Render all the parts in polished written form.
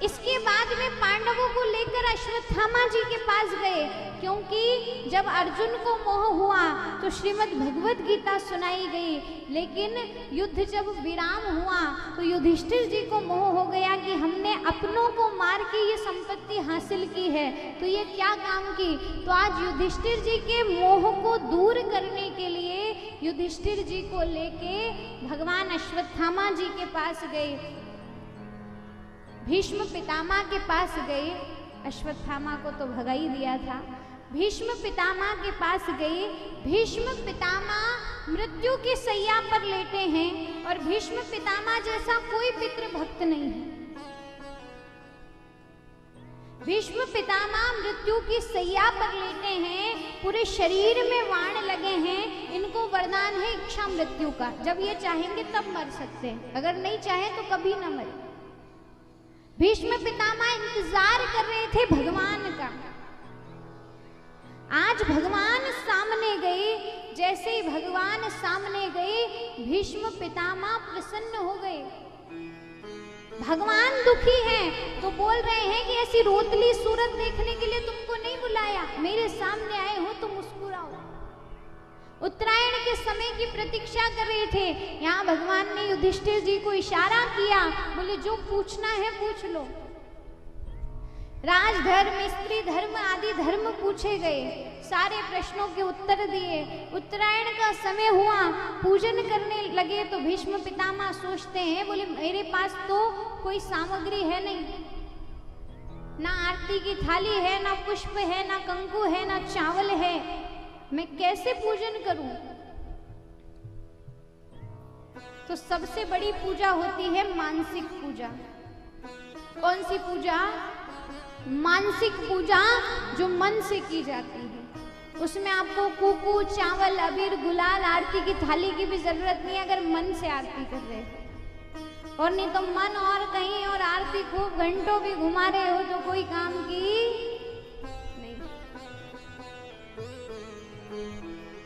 इसके बाद में पांडवों को लेकर अश्वत्थामा जी के पास गए, क्योंकि जब अर्जुन को मोह हुआ तो श्रीमद् भगवत गीता सुनाई गई, लेकिन युद्ध जब विराम हुआ तो युधिष्ठिर जी को मोह हो गया कि हमने अपनों को मार के ये संपत्ति हासिल की है, तो ये क्या काम की। तो आज युधिष्ठिर जी के मोह को दूर करने के लिए युधिष्ठिर जी को लेके भगवान अश्वत्थामा जी के पास गए, भीष्म पितामह के पास गए। अश्वत्थामा को तो भगा ही दिया था। भीष्म पितामह के पास गए। भीष्म पितामह मृत्यु की सैया पर लेटे हैं और भीष्म पितामह जैसा कोई पितृ भक्त नहीं है। भीष्म पितामह मृत्यु की सैया पर लेटे हैं, पूरे शरीर में वाण लगे हैं, इनको वरदान है इच्छा मृत्यु का। जब ये चाहेंगे तब मर सकते हैं, अगर नहीं चाहे तो कभी ना मरे। भीष्म पितामह इंतजार कर रहे थे भगवान का। आज भगवान सामने गए। जैसे ही भगवान सामने गए, भीष्म पितामह प्रसन्न हो गए। भगवान दुखी हैं तो बोल रहे हैं कि ऐसी रोतली सूरत देखने के लिए तुमको नहीं बुलाया, मेरे सामने आए हो तो मुस्कुराओ। उत्तरायण के समय की प्रतीक्षा कर रहे थे। यहाँ भगवान ने युधिष्ठिर जी को इशारा किया, बोले जो पूछना है पूछ लो। राजधर्म, स्त्री धर्म आदि धर्म पूछे गए, सारे प्रश्नों के उत्तर दिए। उत्तरायण का समय हुआ, पूजन करने लगे तो भीष्म पितामह सोचते हैं, बोले मेरे पास तो कोई सामग्री है नहीं, ना आरती की थाली है, ना पुष्प है, ना कंकु है, ना चावल है, मैं कैसे पूजन करूं। तो सबसे बड़ी पूजा होती है मानसिक पूजा। कौन सी पूजा? मानसिक पूजा, जो मन से की जाती है। उसमें आपको कुकू, चावल, अबीर, गुलाल, आरती की थाली की भी जरूरत नहीं है, अगर मन से आरती कर रहे हो। और नहीं तो मन और कहीं और आरती खूब घंटों भी घुमा रहे हो तो कोई काम की।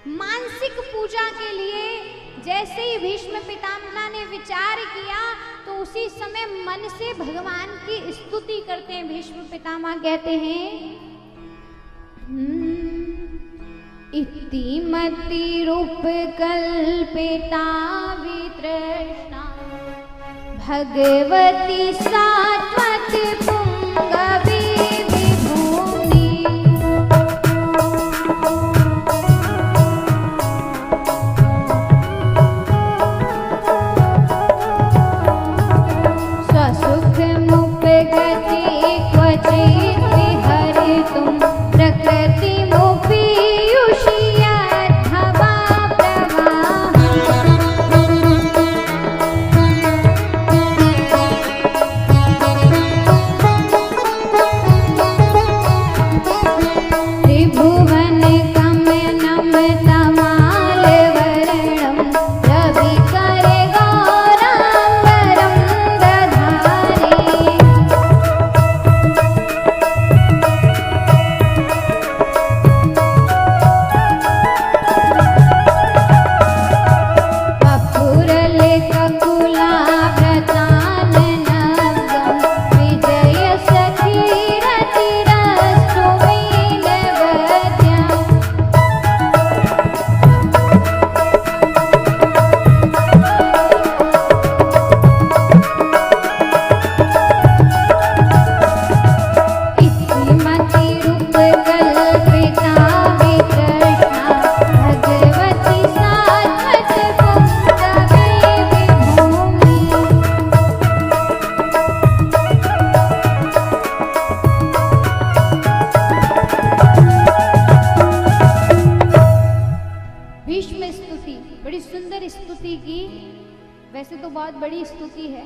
मानसिक पूजा के लिए जैसे ही भीष्म पितामह ने विचार किया तो उसी समय मन से भगवान की स्तुति करते हैं। भीष्म पितामह कहते हैं, इति मति रूप कल्पिता वितृष्णा भगवती सात्वत पुंगवी विभूमि। बड़ी स्तुति है।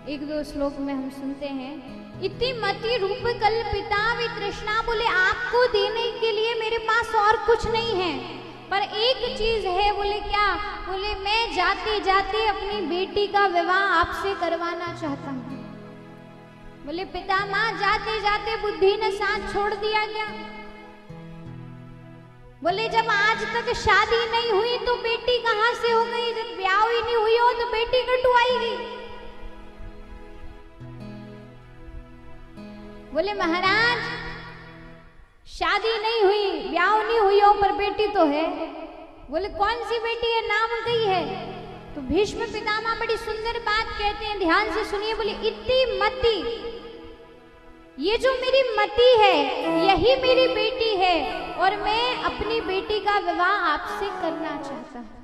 एक दो श्लोक में हम सुनते हैं, इति मति रूप कल्पिता वितृष्णा, बोले आपको देने के लिए मेरे पास और कुछ नहीं है, पर एक चीज है। बोले क्या? बोले मैं जाते जाते अपनी बेटी का विवाह आपसे करवाना चाहता हूँ। बोले पितामह जाते जाते बुद्धि ने साथ छोड़ दिया क्या? बोले जब आज तक शादी नहीं हुई तो बेटी कहाँ से हो गई? जब ब्याह ही नहीं हुई हो तो बेटी कटुआई गई। बोले महाराज शादी नहीं हुई, ब्याह नहीं हुई हो, पर बेटी तो है। बोले कौन सी बेटी है, नाम कही है? तो भीष्म पितामह बड़ी सुंदर बात कहते हैं, ध्यान से सुनिए। बोले इति मति, ये जो मेरी मति है यही मेरी बेटी है, और मैं अपनी बेटी का विवाह आपसे करना चाहता हूं।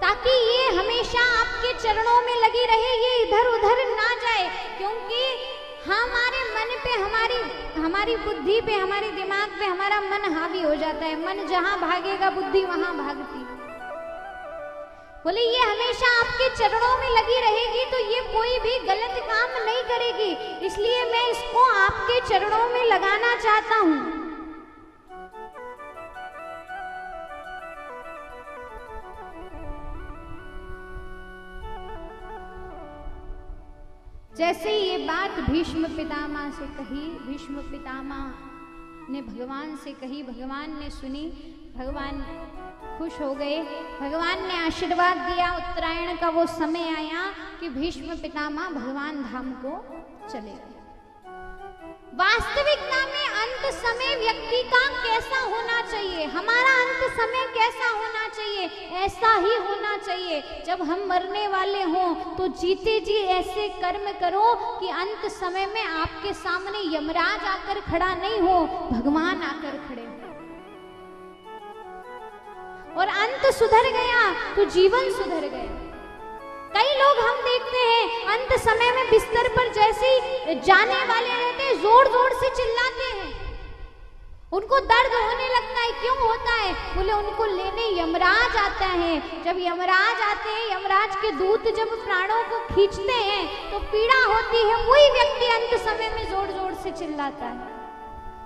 ताकि ये हमेशा आपके चरणों में लगी रहे, ये इधर उधर ना जाए, क्योंकि हमारे मन पे, हमारी बुद्धि पे, हमारे दिमाग पे हमारा मन हावी हो जाता है। मन जहां भागेगा बुद्धि वहां भागती। बोले ये हमेशा आपके चरणों में लगी रहेगी तो ये कोई भी गलत काम नहीं करेगी, इसलिए मैं इसको आपके चरणों में लगाना चाहता हूं। जैसे ये बात भीष्म पितामह से कही, भीष्म पितामह ने भगवान से कही, भगवान ने सुनी, भगवान खुश हो गए, भगवान ने आशीर्वाद दिया। उत्तरायण का वो समय आया कि भीष्म पितामह भगवान धाम को चले गए। वास्तविकता में अंत समय व्यक्ति का कैसा होना चाहिए, हमारा अंत समय कैसा होना चाहिए? ऐसा ही होना चाहिए। जब हम मरने वाले हों तो जीते जी ऐसे कर्म करो कि अंत समय में आपके सामने यमराज आकर खड़ा नहीं हो, भगवान आकर खड़े हो। और अंत सुधर गया तो जीवन सुधर गया। कई लोग हम देखते हैं अंत समय में बिस्तर पर जैसे ही जाने वाले रहते हैं जोर जोर से चिल्लाते हैं, उनको दर्द होने लगता है। क्यों होता है? बोले उनको लेने यमराज आता है। जब यमराज आते हैं, यमराज के दूत जब प्राणों को खींचते हैं तो पीड़ा होती है। वही व्यक्ति अंत समय में जोर जोर से चिल्लाता है।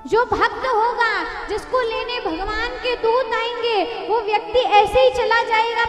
जो भक्त होगा, जिसको लेने भगवान के दूत आएंगे, वो व्यक्ति ऐसे ही चला जाएगा,